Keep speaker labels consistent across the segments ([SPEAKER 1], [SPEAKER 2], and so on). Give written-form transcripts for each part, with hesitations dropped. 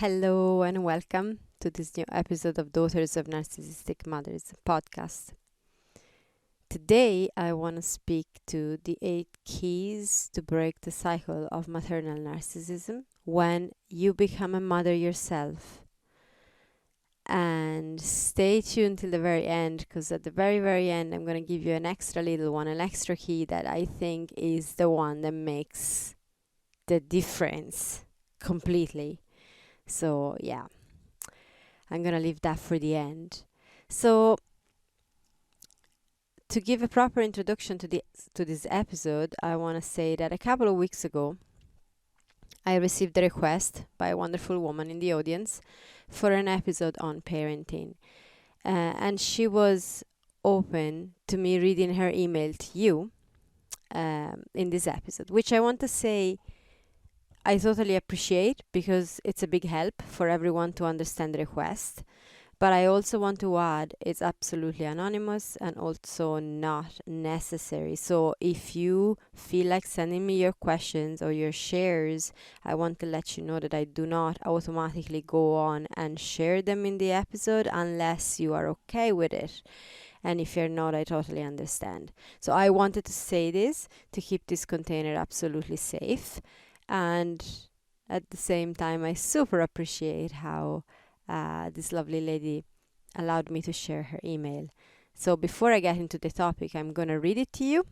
[SPEAKER 1] Hello and welcome to this new episode of Daughters of Narcissistic Mothers podcast. Today, I want to speak to the 8 keys to break the cycle of maternal narcissism when you become a mother yourself. And stay tuned till the very end, because at the very, very end, I'm going to give you an extra little one, an extra key that I think is the one that makes the difference completely. So yeah, I'm gonna leave that for the end. So to give a proper introduction to this episode, I want to say that a couple of weeks ago, I received a request by a wonderful woman in the audience for an episode on parenting, and she was open to me reading her email to you in this episode, which I want to say I totally appreciate, because it's a big help for everyone to understand the request. But I also want to add, it's absolutely anonymous and also not necessary. So if you feel like sending me your questions or your shares, I want to let you know that I do not automatically go on and share them in the episode unless you are okay with it. And if you're not, I totally understand. So I wanted to say this to keep this container absolutely safe. And at the same time, I super appreciate how this lovely lady allowed me to share her email. So before I get into the topic, I'm going to read it to you.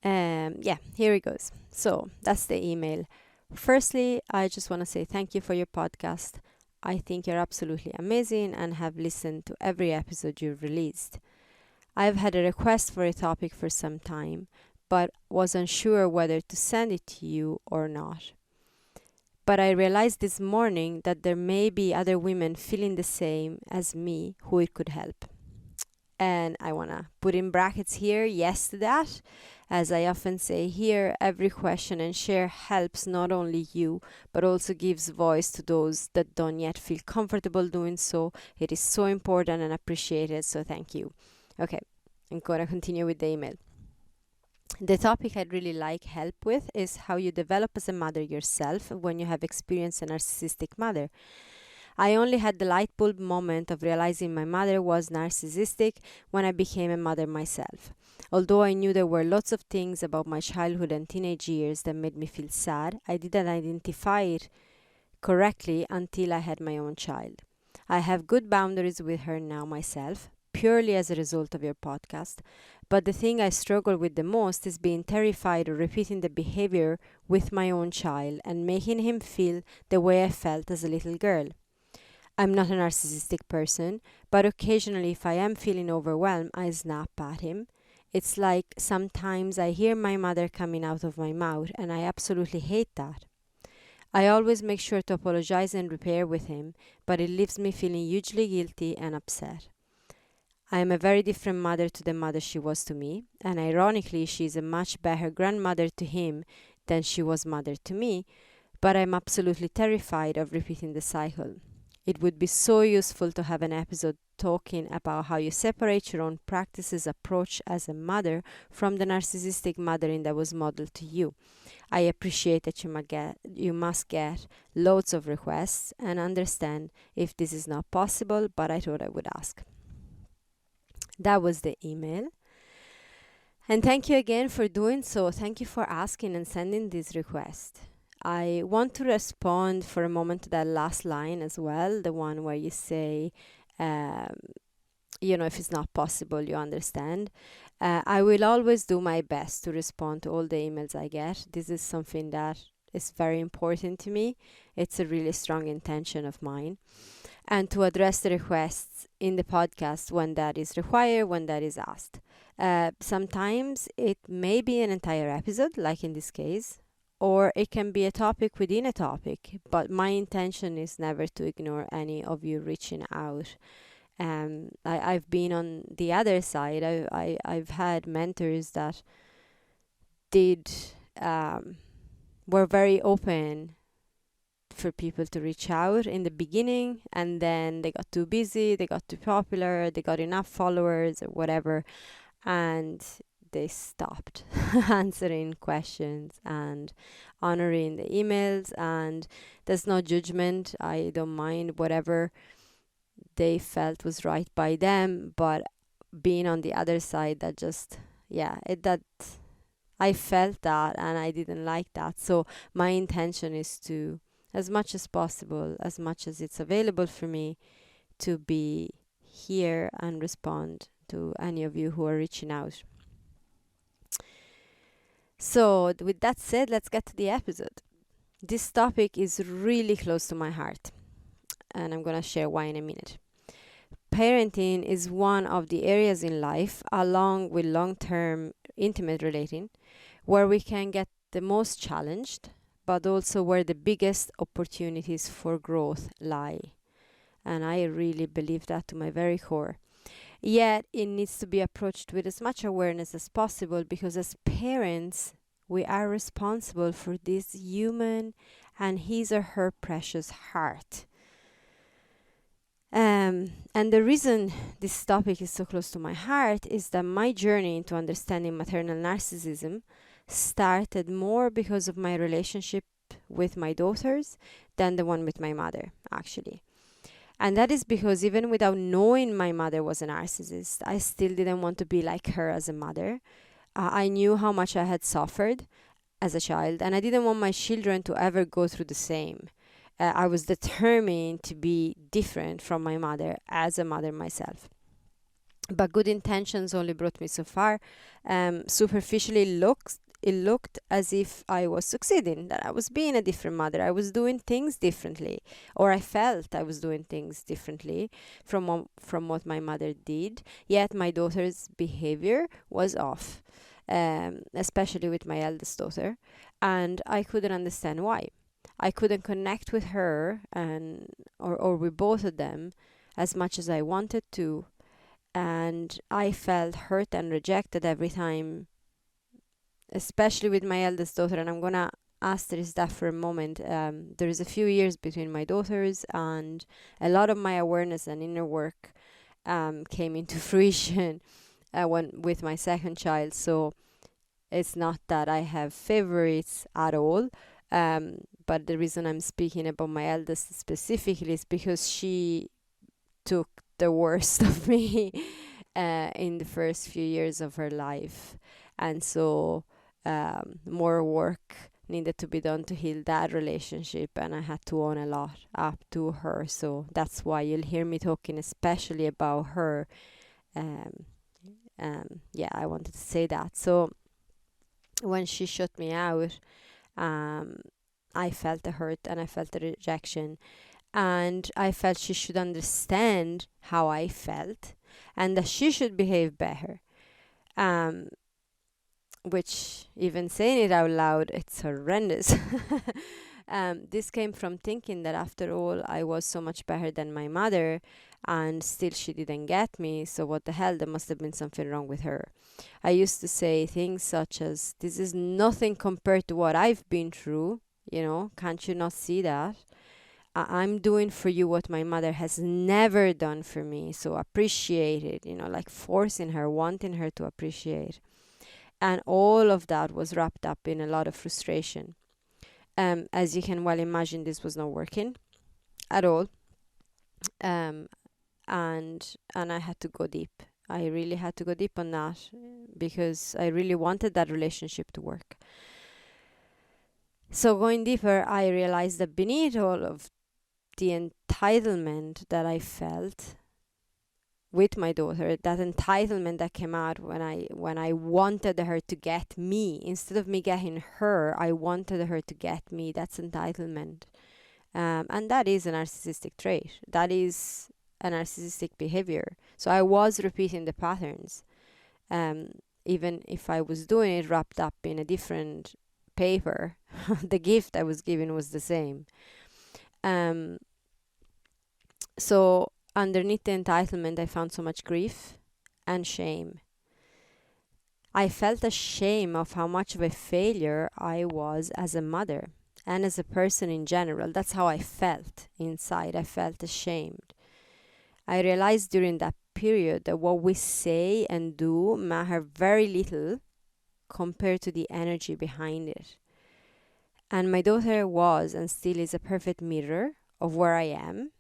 [SPEAKER 1] Here it goes. So that's the email. Firstly, I just want to say thank you for your podcast. I think you're absolutely amazing and have listened to every episode you've released. I've had a request for a topic for some time, but was unsure whether to send it to you or not. But I realized this morning that there may be other women feeling the same as me who it could help. And I want to put in brackets here, yes to that. As I often say here, every question and share helps not only you, but also gives voice to those that don't yet feel comfortable doing so. It is so important and appreciated, so thank you. Okay, I'm going to continue with the email. The topic I'd really like help with is how you develop as a mother yourself when you have experienced a narcissistic mother. I only had the light bulb moment of realizing my mother was narcissistic when I became a mother myself. Although I knew there were lots of things about my childhood and teenage years that made me feel sad, I didn't identify it correctly until I had my own child. I have good boundaries with her now myself, purely as a result of your podcast. But the thing I struggle with the most is being terrified of repeating the behaviour with my own child and making him feel the way I felt as a little girl. I'm not a narcissistic person, but occasionally if I am feeling overwhelmed, I snap at him. It's like sometimes I hear my mother coming out of my mouth, and I absolutely hate that. I always make sure to apologize and repair with him, but it leaves me feeling hugely guilty and upset. I am a very different mother to the mother she was to me, and ironically she is a much better grandmother to him than she was mother to me, but I'm absolutely terrified of repeating the cycle. It would be so useful to have an episode talking about how you separate your own practices approach as a mother from the narcissistic mothering that was modeled to you. I appreciate that you must get loads of requests and understand if this is not possible, but I thought I would ask. That was the email. And thank you again for doing so. Thank you for asking and sending this request. I want to respond for a moment to that last line as well, the one where you say, if it's not possible, you understand. I will always do my best to respond to all the emails I get. This is something that is very important to me. It's a really strong intention of mine. And to address the requests in the podcast when that is required, when that is asked. Sometimes it may be an entire episode, like in this case, or it can be a topic within a topic, but my intention is never to ignore any of you reaching out. I've been on the other side. I've had mentors that were very open for people to reach out in the beginning, and then they got too busy, they got too popular, they got enough followers or whatever, and they stopped answering questions and honoring the emails. And there's no judgment. I don't mind whatever they felt was right by them, but being on the other side, that just, that I felt that and I didn't like that. So my intention is to, as much as possible, as much as it's available for me, to be here and respond to any of you who are reaching out. So with that said, let's get to the episode. This topic is really close to my heart, and I'm going to share why in a minute. Parenting is one of the areas in life, along with long-term intimate relating, where we can get the most challenged, but also where the biggest opportunities for growth lie. And I really believe that to my very core. Yet it needs to be approached with as much awareness as possible, because as parents, we are responsible for this human and his or her precious heart. And the reason this topic is so close to my heart is that my journey into understanding maternal narcissism started more because of my relationship with my daughters than the one with my mother, actually. And that is because even without knowing my mother was a narcissist, I still didn't want to be like her as a mother. I knew how much I had suffered as a child, and I didn't want my children to ever go through the same. I was determined to be different from my mother as a mother myself. But good intentions only brought me so far. Superficially, it looked as if I was succeeding, that I was being a different mother. I was doing things differently, or I felt I was doing things differently from what my mother did. Yet my daughter's behavior was off, especially with my eldest daughter, and I couldn't understand why. I couldn't connect with her or with both of them as much as I wanted to, and I felt hurt and rejected every time, especially with my eldest daughter. And I'm gonna asterisk that for a moment. There is a few years between my daughters, and a lot of my awareness and inner work came into fruition with my second child. So it's not that I have favorites at all. But the reason I'm speaking about my eldest specifically is because she took the worst of me in the first few years of her life. And so more work needed to be done to heal that relationship, and I had to own a lot up to her. So that's why you'll hear me talking especially about her. I wanted to say that. So when she shut me out, I felt the hurt and I felt the rejection, and I felt she should understand how I felt and that she should behave better. Which, even saying it out loud, it's horrendous. This came from thinking that after all, I was so much better than my mother, and still she didn't get me. So what the hell, there must have been something wrong with her. I used to say things such as, this is nothing compared to what I've been through. Can't you not see that? I'm doing for you what my mother has never done for me. So appreciate it, like forcing her, wanting her to appreciate. And all of that was wrapped up in a lot of frustration. As you can well imagine, this was not working at all. And I had to go deep. I really had to go deep on that, because I really wanted that relationship to work. So going deeper, I realized that beneath all of the entitlement that I felt with my daughter, that entitlement that came out when I wanted her to get me, instead of me getting her, I wanted her to get me. That's entitlement. And that is a narcissistic trait. That is a narcissistic behavior. So I was repeating the patterns, even if I was doing it wrapped up in a different paper. The gift I was given was the same. So underneath the entitlement, I found so much grief and shame. I felt ashamed of how much of a failure I was as a mother and as a person in general. That's how I felt inside. I felt ashamed. I realized during that period that what we say and do matter very little compared to the energy behind it. And my daughter was and still is a perfect mirror of where I am,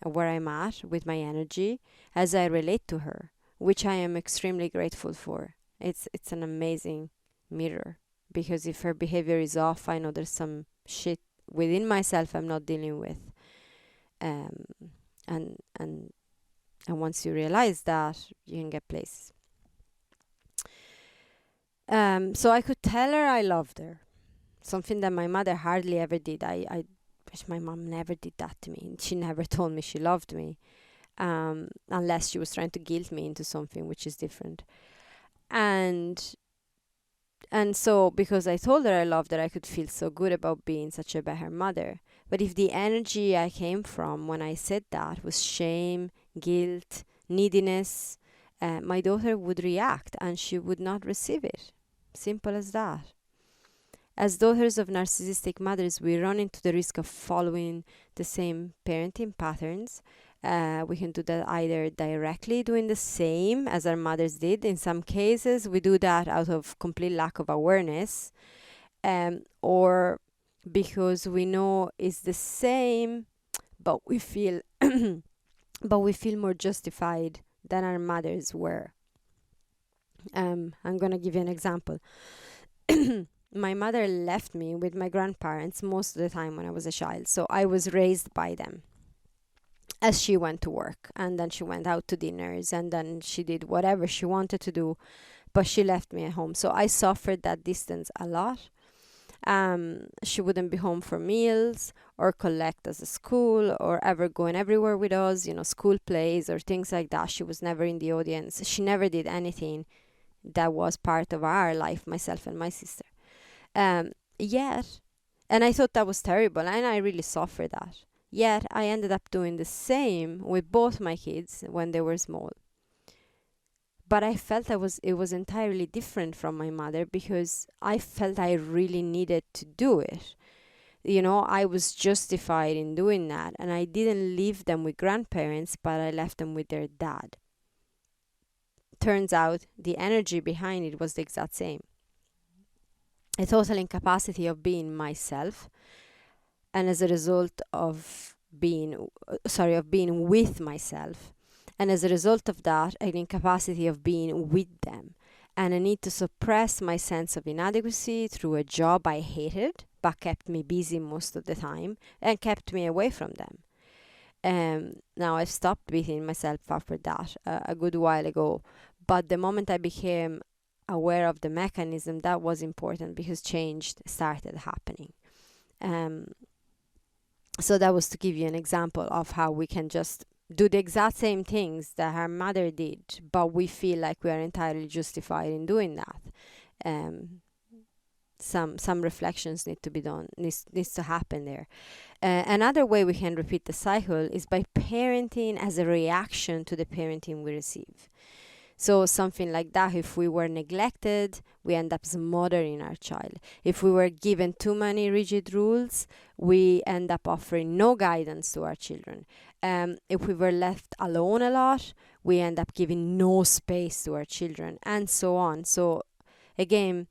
[SPEAKER 1] where I'm at with my energy as I relate to her, which I am extremely grateful for. It's an amazing mirror, because if her behavior is off, I know there's some shit within myself I'm not dealing with. And once you realize that, you can get places. So I could tell her I loved her, something that my mother hardly ever did. I wish my mom never did that to me. She never told me she loved me, unless she was trying to guilt me into something, which is different. And so because I told her I loved her, I could feel so good about being such a better mother. But if the energy I came from when I said that was shame, guilt, neediness, my daughter would react and she would not receive it. Simple as that. As daughters of narcissistic mothers, we run into the risk of following the same parenting patterns. We can do that either directly doing the same as our mothers did. In some cases, we do that out of complete lack of awareness, or because we know it's the same, but we feel more justified than our mothers were. I'm gonna give you an example. My mother left me with my grandparents most of the time when I was a child, so I was raised by them as she went to work, and then she went out to dinners, and then she did whatever she wanted to do, but she left me at home. So I suffered that distance a lot. She wouldn't be home for meals or collect us at school or ever going everywhere with us, school plays or things like that. She was never in the audience. She never did anything that was part of our life, myself and my sister. Yet, and I thought that was terrible, and I really suffered that. Yet, I ended up doing the same with both my kids when they were small. But I felt it was entirely different from my mother, because I felt I really needed to do it. I was justified in doing that, and I didn't leave them with grandparents, but I left them with their dad. Turns out the energy behind it was the exact same. A total incapacity of being myself, and as a result of being with myself, and as a result of that, an incapacity of being with them, and a need to suppress my sense of inadequacy through a job I hated but kept me busy most of the time and kept me away from them. Now I've stopped beating myself up for that a good while ago, but the moment I became aware of the mechanism, that was important, because change started happening. So that was to give you an example of how we can just do the exact same things that her mother did, but we feel like we are entirely justified in doing that. Some reflections need to be done, needs to happen there. Another way we can repeat the cycle is by parenting as a reaction to the parenting we receive. So something like that, if we were neglected, we end up smothering our child. If we were given too many rigid rules, we end up offering no guidance to our children. If we were left alone a lot, we end up giving no space to our children, and so on. So again,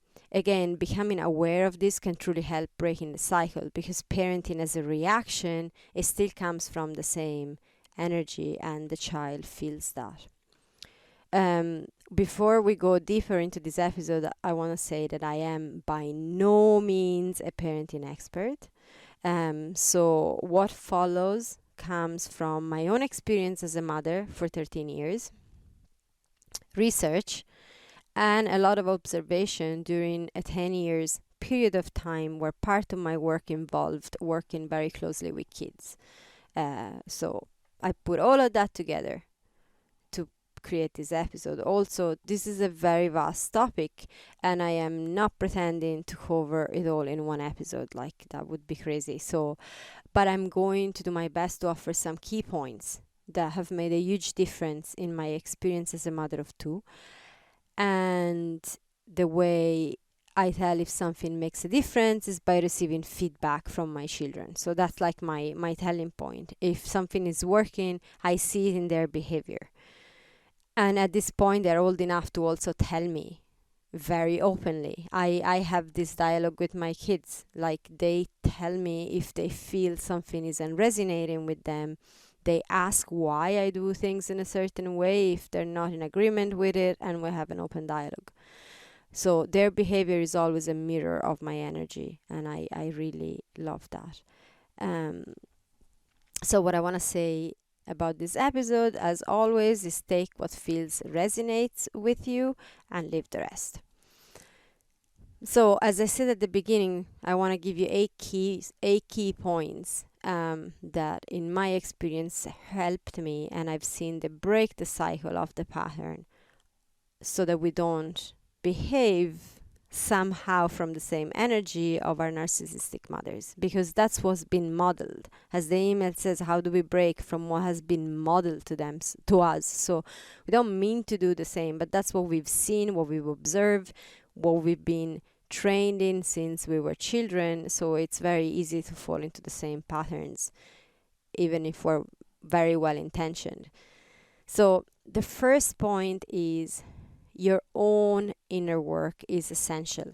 [SPEAKER 1] becoming aware of this can truly help breaking the cycle, because parenting as a reaction, it still comes from the same energy, and the child feels that. Before we go deeper into this episode, I want to say that I am by no means a parenting expert. So what follows comes from my own experience as a mother for 13 years, research, and a lot of observation during a 10 years period of time where part of my work involved working very closely with kids. So I put all of that together to create this episode. Also, this is a very vast topic, and I am not pretending to cover it all in one episode. Like, that would be crazy. But I'm going to do my best to offer some key points that have made a huge difference in my experience as a mother of two, and the way I tell if something makes a difference is by receiving feedback from my children. So that's like my telling point. If something is working, I see it in their behavior. And at this point, they're old enough to also tell me very openly. I have this dialogue with my kids. Like, they tell me if they feel something isn't resonating with them. They ask why I do things in a certain way if they're not in agreement with it, and we have an open dialogue. So their behavior is always a mirror of my energy, and I really love that. So what I want to say about this episode, as always, is take what feels resonates with you and leave the rest. So as I said at the beginning, I want to give you eight key points that in my experience helped me, and I've seen they break the cycle of the pattern so that we don't behave somehow from the same energy of our narcissistic mothers, because that's what's been modeled. As the email says, how do we break from what has been modeled to us? So we don't mean to do the same, but that's what we've seen, what we've observed, what we've been trained in since we were children. So it's very easy to fall into the same patterns, even if we're very well intentioned. So the first point is your own inner work is essential.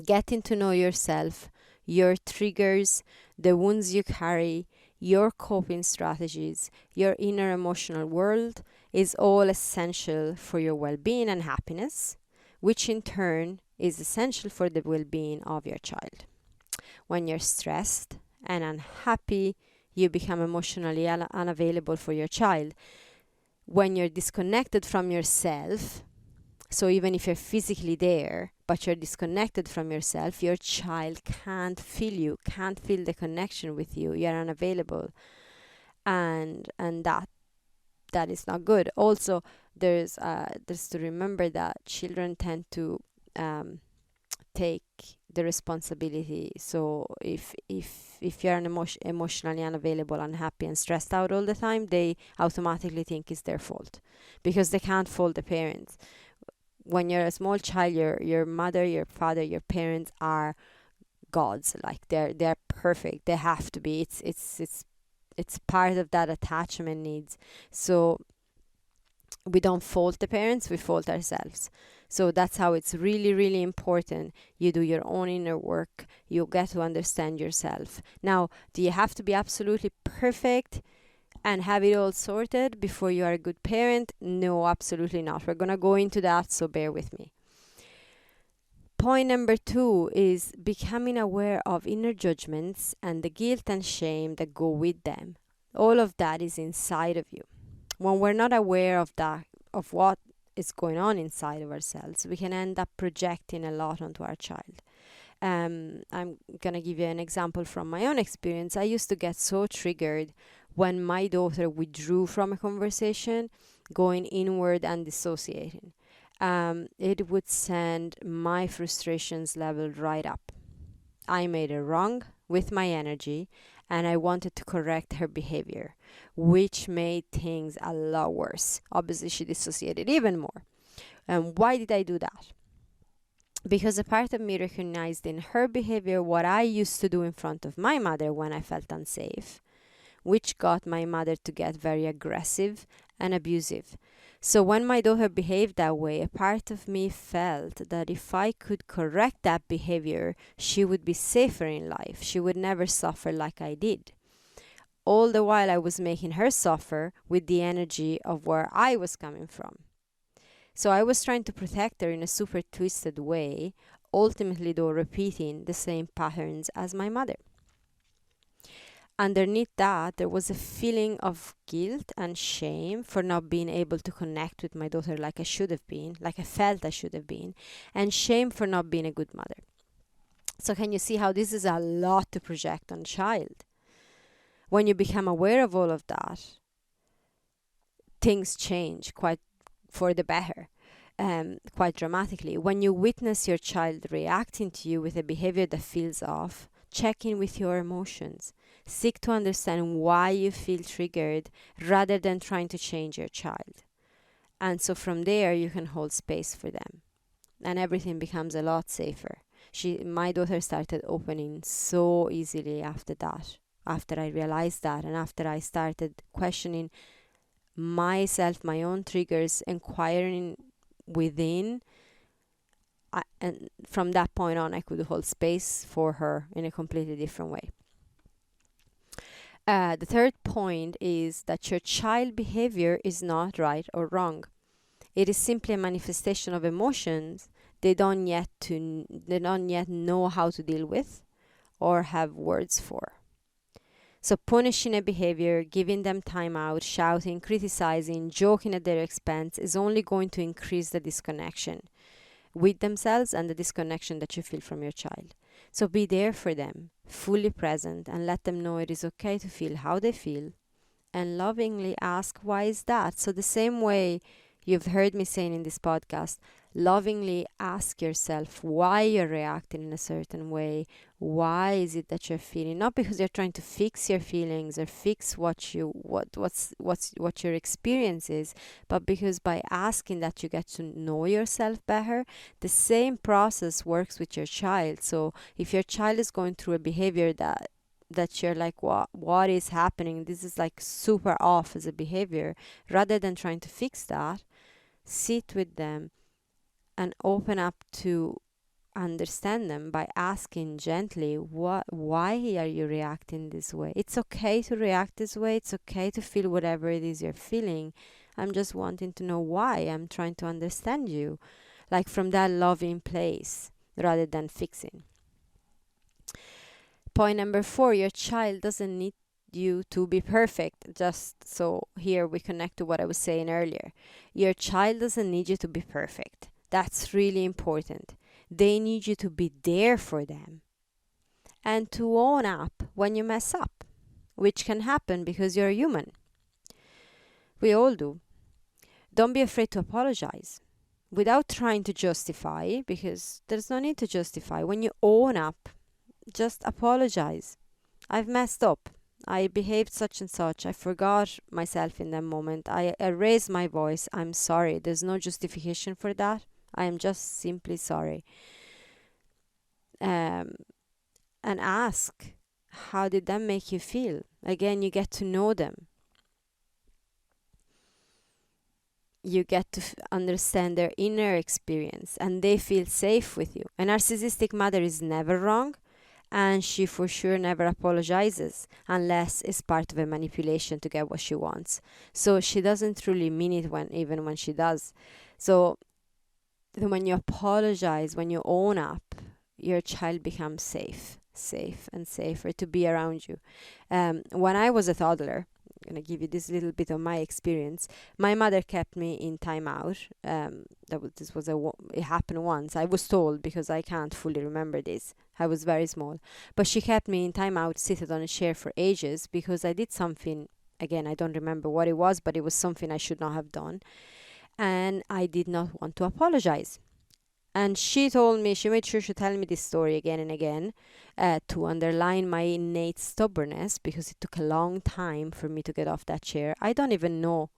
[SPEAKER 1] Getting to know yourself, your triggers, the wounds you carry, your coping strategies, your inner emotional world is all essential for your well-being and happiness, which in turn is essential for the well-being of your child. When you're stressed and unhappy, you become emotionally unavailable for your child. When you're disconnected from yourself, so even if you're physically there, but you're disconnected from yourself, your child can't feel you, can't feel the connection with you. You're unavailable. And that is not good. Also, there's to remember that children tend to take the responsibility. So if you're emotionally unavailable, unhappy, and stressed out all the time, they automatically think it's their fault, because they can't fault the parents. When you're a small child, your mother, your father, your parents are gods. Like, they're perfect. They have to be. It's part of that attachment needs. So we don't fault the parents, we fault ourselves. So that's how it's really, really important. You do your own inner work. You get to understand yourself. Now, do you have to be absolutely perfect and have it all sorted before you are a good parent? No, absolutely not. We're going to go into that, so bear with me. Point number 2 is becoming aware of inner judgments and the guilt and shame that go with them. All of that is inside of you. When we're not aware of that, of what is going on inside of ourselves, we can end up projecting a lot onto our child. I'm going to give you an example from my own experience. I used to get so triggered when my daughter withdrew from a conversation, going inward and dissociating. It would send my frustrations level right up. I made a wrong with my energy, and I wanted to correct her behavior, which made things a lot worse. Obviously, she dissociated even more. And why did I do that? Because a part of me recognized in her behavior what I used to do in front of my mother when I felt unsafe, which got my mother to get very aggressive and abusive. So when my daughter behaved that way, a part of me felt that if I could correct that behavior, she would be safer in life. She would never suffer like I did. All the while I was making her suffer with the energy of where I was coming from. So I was trying to protect her in a super twisted way, ultimately though repeating the same patterns as my mother. Underneath that, there was a feeling of guilt and shame for not being able to connect with my daughter like I should have been, like I felt I should have been, and shame for not being a good mother. So can you see how this is a lot to project on a child? When you become aware of all of that, things change quite for the better, quite dramatically. When you witness your child reacting to you with a behavior that feels off, check in with your emotions. Seek to understand why you feel triggered rather than trying to change your child. And so from there, you can hold space for them. And everything becomes a lot safer. My daughter started opening so easily after that. After I realized that, and after I started questioning myself, my own triggers, inquiring within, and from that point on, I could hold space for her in a completely different way. The third point is that your child behavior is not right or wrong. It is simply a manifestation of emotions they don't yet know how to deal with or have words for. So punishing a behavior, giving them time out, shouting, criticizing, joking at their expense is only going to increase the disconnection with themselves and the disconnection that you feel from your child. So be there for them, fully present, and let them know it is okay to feel how they feel, and lovingly ask, why is that? So the same way you've heard me saying in this podcast, lovingly ask yourself why you're reacting in a certain way. Why is it that you're feeling? Not because you're trying to fix your feelings or fix what your experience is, but because by asking that you get to know yourself better. The same process works with your child. So if your child is going through a behavior that you're like, what is happening? This is like super off as a behavior. Rather than trying to fix that, sit with them and open up to understand them by asking gently, why are you reacting this way? It's okay to react this way. It's okay to feel whatever it is you're feeling. I'm just wanting to know why. I'm trying to understand you, like from that loving place rather than fixing. Point number 4, your child doesn't need you to be perfect. Just so here we connect to what I was saying earlier. Your child doesn't need you to be perfect. That's really important. They need you to be there for them and to own up when you mess up, which can happen because you're human. We all do. Don't be afraid to apologize without trying to justify, because there's no need to justify. When you own up, just apologize. I've messed up. I behaved such and such. I forgot myself in that moment. I raised my voice. I'm sorry. There's no justification for that. I am just simply sorry. And ask, how did that make you feel? Again, you get to know them. You get to understand their inner experience, and they feel safe with you. A narcissistic mother is never wrong, and she for sure never apologizes unless it's part of a manipulation to get what she wants. So she doesn't truly mean it even when she does. So when you apologize, when you own up, your child becomes safe and safer to be around you. When I was a toddler, I'm going to give you this little bit of my experience. My mother kept me in timeout. It happened once. I was told, because I can't fully remember this. I was very small. But she kept me in timeout, seated on a chair for ages, because I did something. Again, I don't remember what it was, but it was something I should not have done. And I did not want to apologize. And she made sure to tell me this story again and again to underline my innate stubbornness, because it took a long time for me to get off that chair. I don't even know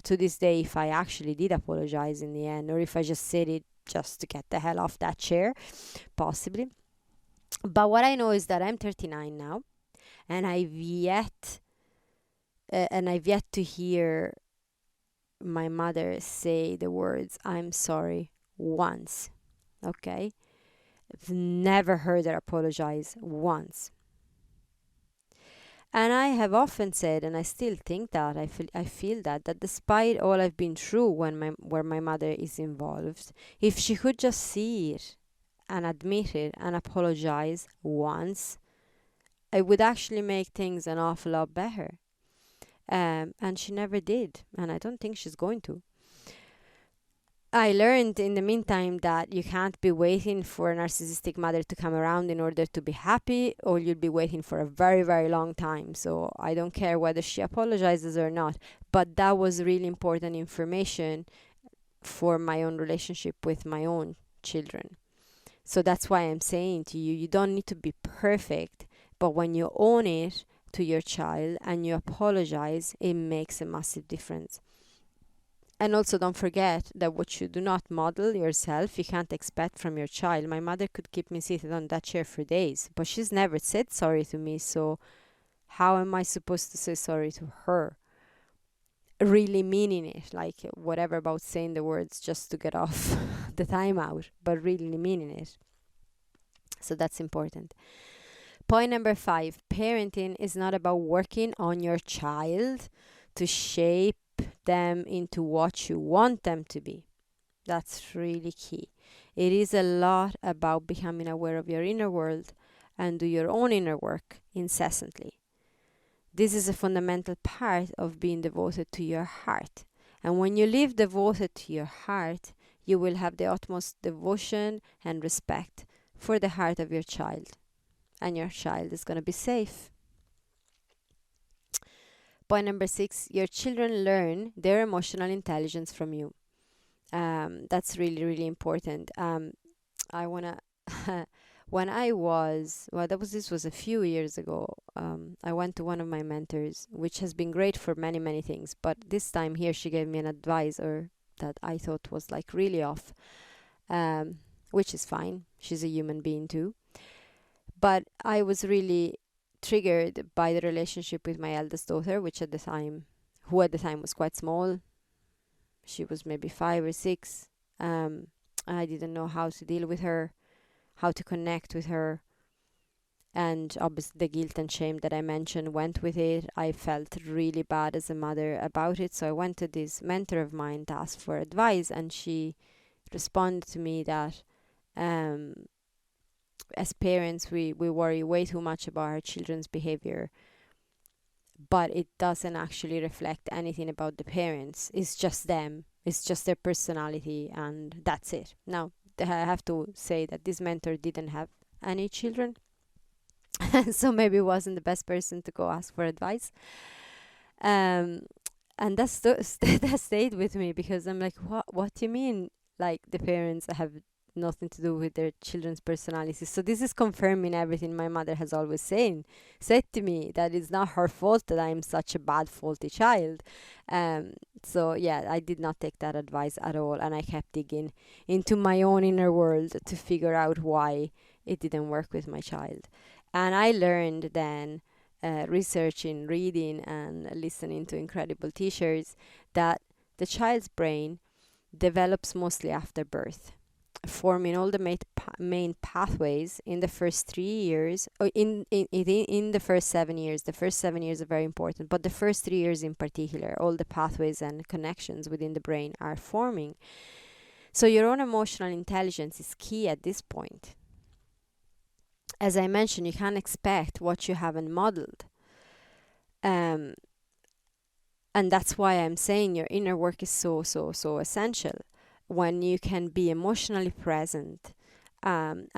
[SPEAKER 1] to this day if I actually did apologize in the end, or if I just said it just to get the hell off that chair, possibly. But what I know is that I'm 39 now, and I've yet to hear my mother say the words, I'm sorry, once. Okay? I've never heard her apologize once. And I have often said, and I still think that, I feel that despite all I've been through where my mother is involved, if she could just see it and admit it and apologize once, it would actually make things an awful lot better. And she never did, and I don't think she's going to. I learned in the meantime that you can't be waiting for a narcissistic mother to come around in order to be happy, or you'll be waiting for a very, very long time. So I don't care whether she apologizes or not. But that was really important information for my own relationship with my own children. So that's why I'm saying to you, you don't need to be perfect, but when you own it to your child and you apologize, it makes a massive difference. And also don't forget that what you do not model yourself, you can't expect from your child. My mother could keep me seated on that chair for days, but she's never said sorry to me, so how am I supposed to say sorry to her? Really meaning it, like whatever about saying the words just to get off the time out, but really meaning it. So that's important. Point number 5, parenting is not about working on your child to shape them into what you want them to be. That's really key. It is a lot about becoming aware of your inner world and do your own inner work incessantly. This is a fundamental part of being devoted to your heart. And when you live devoted to your heart, you will have the utmost devotion and respect for the heart of your child. And your child is going to be safe. Point number 6, your children learn their emotional intelligence from you. That's really, really important. I want to, when I was, this was a few years ago. I went to one of my mentors, which has been great for many, many things. But this time here, she gave me an advisor that I thought was like really off, which is fine. She's a human being too. But I was really triggered by the relationship with my eldest daughter, who at the time was quite small. She was maybe 5 or 6. I didn't know how to deal with her, how to connect with her. And obviously the guilt and shame that I mentioned went with it. I felt really bad as a mother about it. So I went to this mentor of mine to ask for advice, and she responded to me that as parents, we worry way too much about our children's behavior, but it doesn't actually reflect anything about the parents. It's just them. It's just their personality, and that's it. Now, I have to say that this mentor didn't have any children, so maybe wasn't the best person to go ask for advice. And that stayed with me, because I'm like, what do you mean? Like, the parents have nothing to do with their children's personalities. So this is confirming everything my mother has always said to me, that it's not her fault that I'm such a bad, faulty child. So yeah, I did not take that advice at all, and I kept digging into my own inner world to figure out why it didn't work with my child. And I learned then, researching, reading, and listening to incredible teachers, that the child's brain develops mostly after birth, forming all the main pathways in the first 3 years, or in the first 7 years. The first 7 years are very important, but the first 3 years in particular, all the pathways and connections within the brain are forming. So your own emotional intelligence is key at this point. As I mentioned, you can't expect what you haven't modeled. And that's why I'm saying your inner work is so essential. When you can be emotionally present, and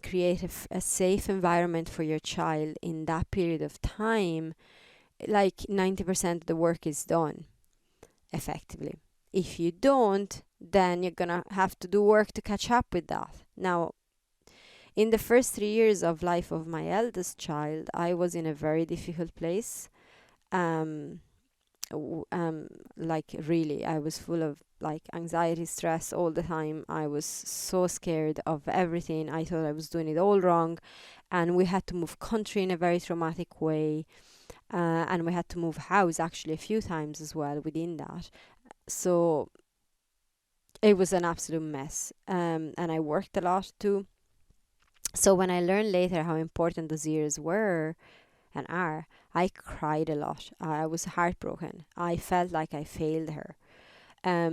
[SPEAKER 1] create a safe environment for your child in that period of time, like 90% of the work is done effectively. If you don't, then you're gonna have to do work to catch up with that. Now, in the first 3 years of life of my eldest child, I was in a very difficult place. Like really, I was full of like anxiety, stress all the time. I was so scared of everything. I thought I was doing it all wrong, and we had to move country in a very traumatic way, and we had to move house actually a few times as well within that. So it was an absolute mess, and I worked a lot too. So when I learned later how important those years were and are, I cried a lot. I was heartbroken. I felt like I failed her.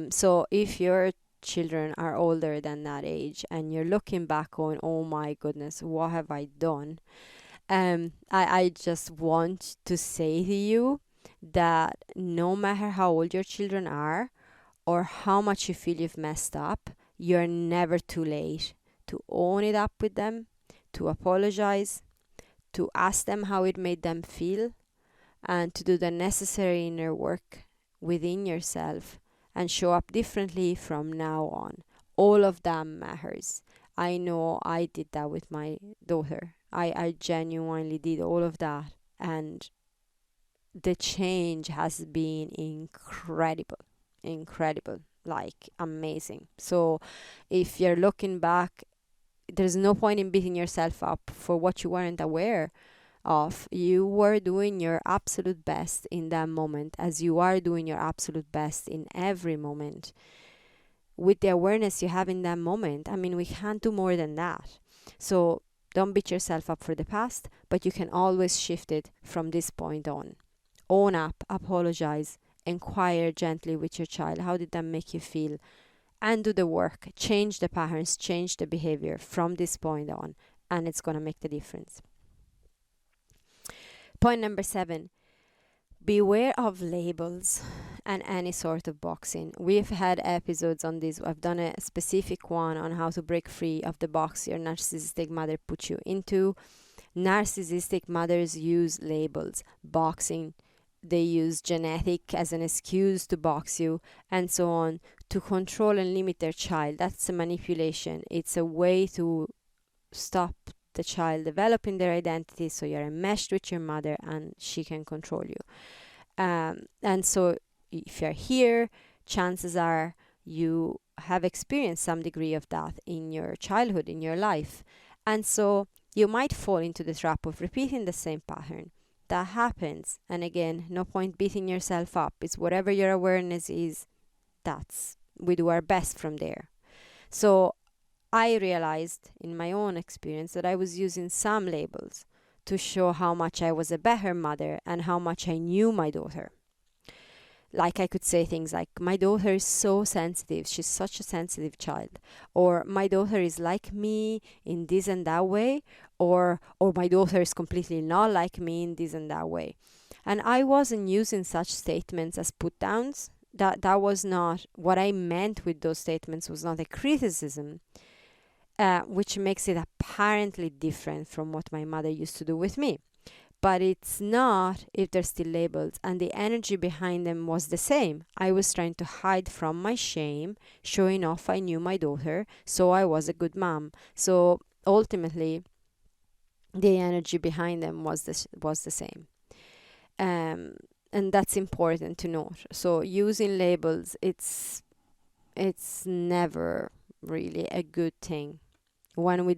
[SPEAKER 1] So if your children are older than that age and you're looking back going, oh my goodness, what have I done? I just want to say to you that no matter how old your children are or how much you feel you've messed up, you're never too late to own it up with them, to apologize, to ask them how it made them feel, and to do the necessary inner work within yourself and show up differently from now on. All of that matters. I know I did that with my daughter. I genuinely did all of that, and the change has been incredible, like amazing. So if you're looking back, there's no point in beating yourself up for what you weren't aware of. You were doing your absolute best in that moment, as you are doing your absolute best in every moment. with the awareness you have in that moment. I mean, we can't do more than that. So don't beat yourself up for the past, but you can always shift it from this point on. Own up, apologize, inquire gently with your child. How did that make you feel? And do the work. Change the patterns, change the behavior from this point on, and it's going to make the difference. Point number 7. Beware of labels and any sort of boxing. We've had episodes on this. I've done a specific one on how to break free of the box your narcissistic mother put you into. Narcissistic mothers use labels, boxing. They use genetic as an excuse to box you, and so on, to control and limit their child. That's a manipulation. It's a way to stop the child developing their identity, so you're enmeshed with your mother and she can control you. And so if you're here, chances are you have experienced some degree of that in your childhood, in your life. And so you might fall into the trap of repeating the same pattern. That happens. And again, no point beating yourself up. It's whatever your awareness is, we do our best from there. So I realized in my own experience that I was using some labels to show how much I was a better mother and how much I knew my daughter. Like I could say things like, my daughter is so sensitive, she's such a sensitive child, or my daughter is like me in this and that way, or my daughter is completely not like me in this and that way. And I wasn't using such statements as put downs. That was not what I meant with those statements, was not a criticism, which makes it apparently different from what my mother used to do with me. But it's not if they're still labels, and the energy behind them was the same. I was trying to hide from my shame, showing off I knew my daughter, so I was a good mom. So ultimately, the energy behind them was the same. And that's important to note. So using labels, it's never really a good thing. When we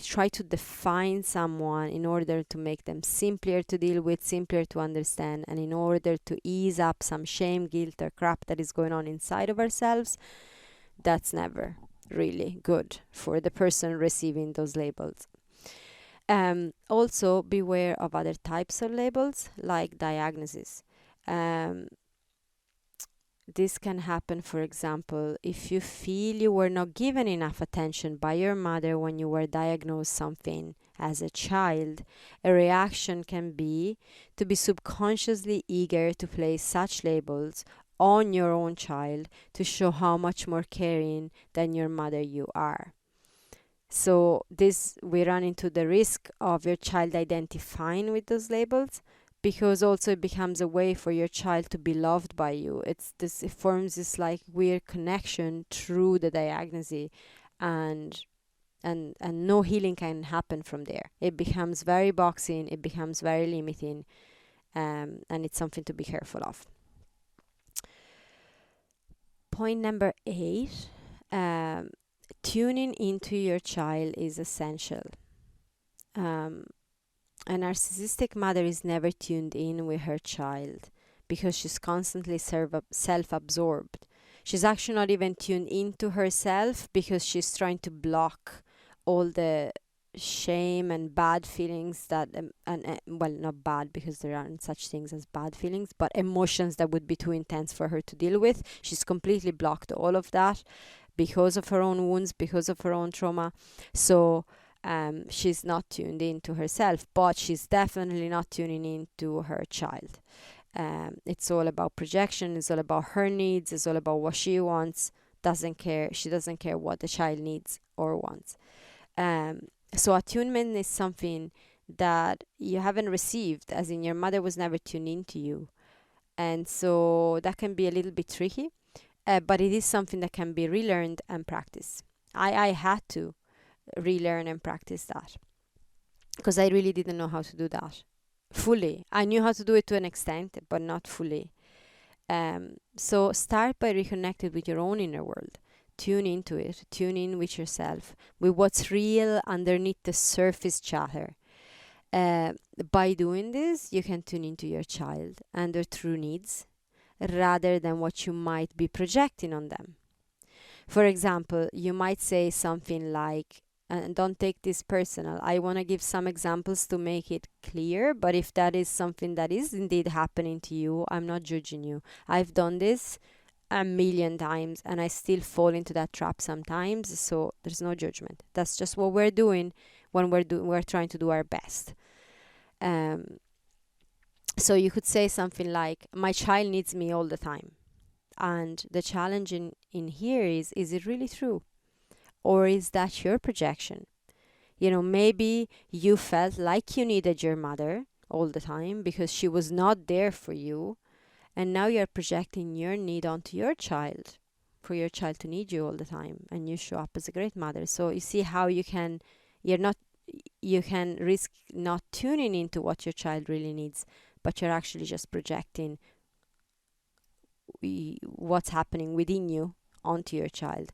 [SPEAKER 1] try to define someone in order to make them simpler to deal with, simpler to understand, and in order to ease up some shame, guilt, or crap that is going on inside of ourselves, that's never really good for the person receiving those labels. Also, beware of other types of labels, like diagnosis. This can happen, for example, if you feel you were not given enough attention by your mother when you were diagnosed something as a child. A reaction can be to be subconsciously eager to place such labels on your own child to show how much more caring than your mother you are. So we run into the risk of your child identifying with those labels, because also it becomes a way for your child to be loved by you. It forms this like weird connection through the diagnosis, and no healing can happen from there. It becomes very boxing, it becomes very limiting, and it's something to be careful of. Point number 8, tuning into your child is essential. A narcissistic mother is never tuned in with her child because she's constantly self-absorbed. She's actually not even tuned into herself because she's trying to block all the shame and bad feelings that, well, not bad because there aren't such things as bad feelings, but emotions that would be too intense for her to deal with. She's completely blocked all of that because of her own wounds, because of her own trauma. So she's not tuned into herself, but she's definitely not tuning into her child. It's all about projection. It's all about her needs. It's all about what she wants. She doesn't care what the child needs or wants. So attunement is something that you haven't received, as in your mother was never tuned into you. And so that can be a little bit tricky, but it is something that can be relearned and practiced. I had to relearn and practice that because I really didn't know how to do that fully. I knew how to do it to an extent, but not fully. So start by reconnecting with your own inner world. Tune into it. Tune in with yourself, with what's real underneath the surface chatter. By doing this, you can tune into your child and their true needs rather than what you might be projecting on them. For example, you might say something like, and don't take this personal, I want to give some examples to make it clear, but if that is something that is indeed happening to you, I'm not judging you. I've done this a million times and I still fall into that trap sometimes, so there's no judgment. That's just what we're doing when we're trying to do our best. So you could say something like, my child needs me all the time. And the challenge in here is it really true? Or is that your projection? Maybe you felt like you needed your mother all the time because she was not there for you. And now you're projecting your need onto your child, for your child to need you all the time. And you show up as a great mother. So you see how you can risk not tuning into what your child really needs, but you're actually just projecting what's happening within you onto your child.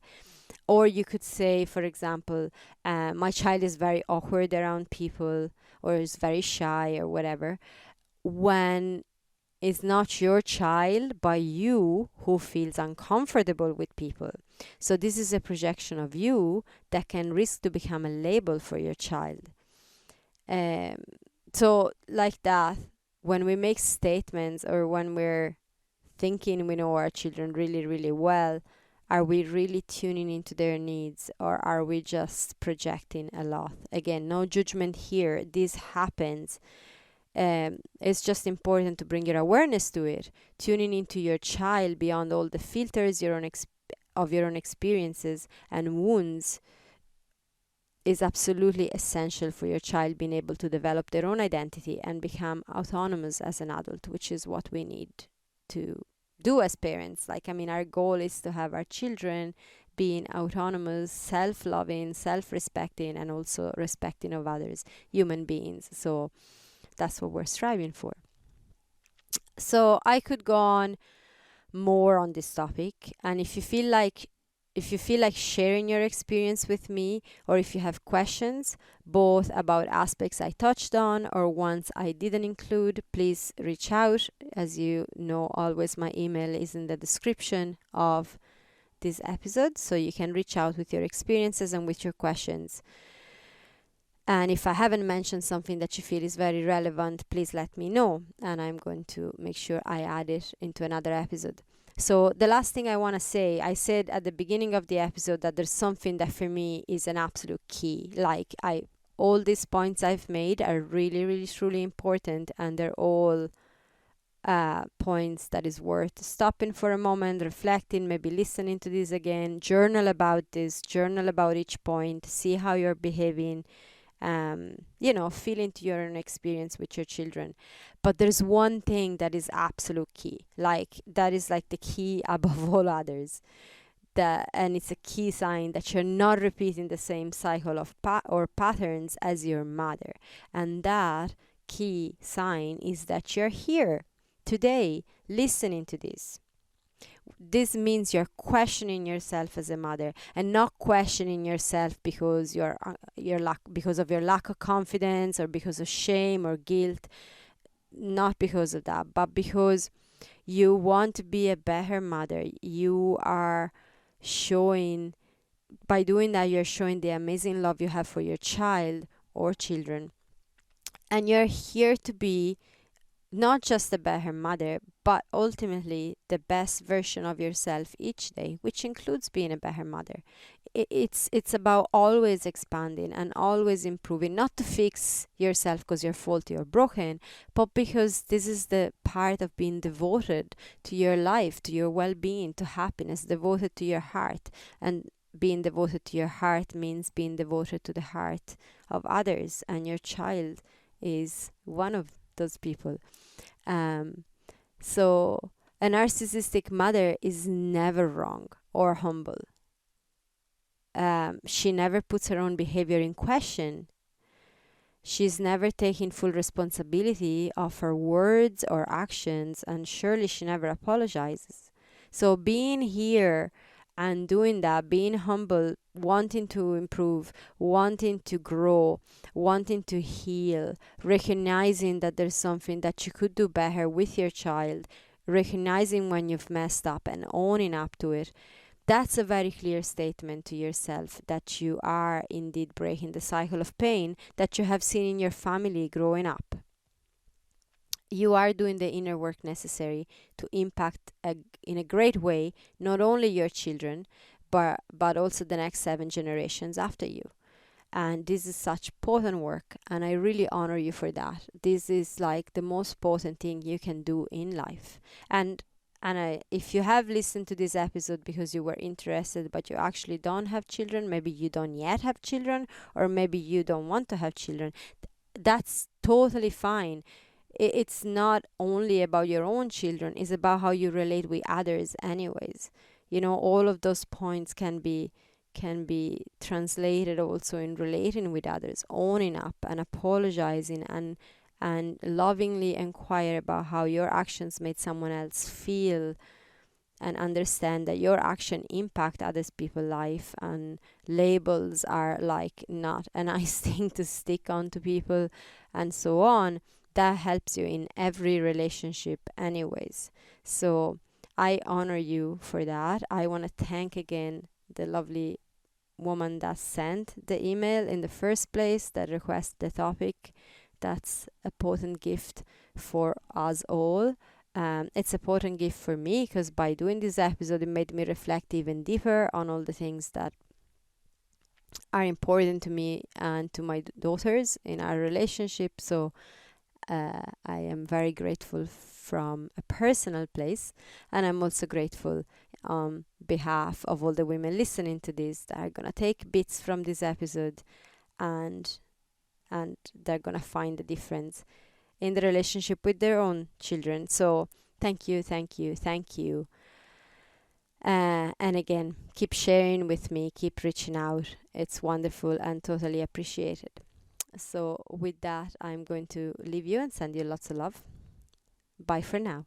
[SPEAKER 1] Or you could say, for example, my child is very awkward around people, or is very shy, or whatever, when it's not your child, but you who feels uncomfortable with people. So this is a projection of you that can risk to become a label for your child. So like that, when we make statements, or when we're thinking we know our children really, really well, are we really tuning into their needs, or are we just projecting a lot? Again, no judgment here. This happens. It's just important to bring your awareness to it. Tuning into your child beyond all the filters of your own experiences and wounds is absolutely essential for your child being able to develop their own identity and become autonomous as an adult, which is what we need to do as parents. Our goal is to have our children being autonomous, self-loving, self-respecting, and also respecting of others, human beings. So that's what we're striving for. So I could go on more on this topic, and if you feel like sharing your experience with me, or if you have questions both about aspects I touched on or ones I didn't include, please reach out. As you know, always my email is in the description of this episode, so you can reach out with your experiences and with your questions. And if I haven't mentioned something that you feel is very relevant, please let me know, and I'm going to make sure I add it into another episode. So the last thing I want to say, I said at the beginning of the episode that there's something that for me is an absolute key. All these points I've made are really, really, truly important, and they're all points that is worth stopping for a moment, reflecting, maybe listening to this again, journal about this, journal about each point, see how you're behaving, feel into your own experience with your children. But there's one thing that is absolute key, that is the key above all others, and it's a key sign that you're not repeating the same cycle of patterns as your mother. And that key sign is that you're here today listening to this. This means you're questioning yourself as a mother, and not questioning yourself because because of your lack of confidence, or because of shame or guilt. Not because of that, but because you want to be a better mother. You are showing, by doing that, you're showing the amazing love you have for your child or children, and you're here to be not just a better mother, but ultimately the best version of yourself each day, which includes being a better mother. It's about always expanding and always improving, not to fix yourself because you're faulty or broken, but because this is the part of being devoted to your life, to your well-being, to happiness, devoted to your heart. And being devoted to your heart means being devoted to the heart of others, and your child is one of those people. So a narcissistic mother is never wrong or humble. She never puts her own behavior in question. She's never taking full responsibility of her words or actions, and surely she never apologizes. So being here and doing that, being humble, wanting to improve, wanting to grow, wanting to heal, recognizing that there's something that you could do better with your child, recognizing when you've messed up and owning up to it, that's a very clear statement to yourself that you are indeed breaking the cycle of pain that you have seen in your family growing up. You are doing the inner work necessary to impact in a great way not only your children but also the next 7 generations after you. And this is such potent work, and I really honor you for that. This is like the most potent thing you can do in life. And if you have listened to this episode because you were interested but you actually don't have children, maybe you don't yet have children, or maybe you don't want to have children, that's totally fine. It's not only about your own children, it's about how you relate with others anyways. All of those points can be translated also in relating with others, owning up and apologizing and lovingly inquire about how your actions made someone else feel, and understand that your action impact other people's life, and labels are like not a nice thing to stick on to people and so on. That helps you in every relationship anyways. So I honor you for that. I want to thank again the lovely woman that sent the email in the first place, that requested the topic. That's a potent gift for us all. It's a potent gift for me because by doing this episode, it made me reflect even deeper on all the things that are important to me and to my daughters in our relationship. So I am very grateful from a personal place, and I'm also grateful on behalf of all the women listening to this that are gonna take bits from this episode and they're gonna find the difference in the relationship with their own children. So thank you. And again, keep sharing with me, keep reaching out. It's wonderful and totally appreciated. So with that, I'm going to leave you and send you lots of love. Bye for now.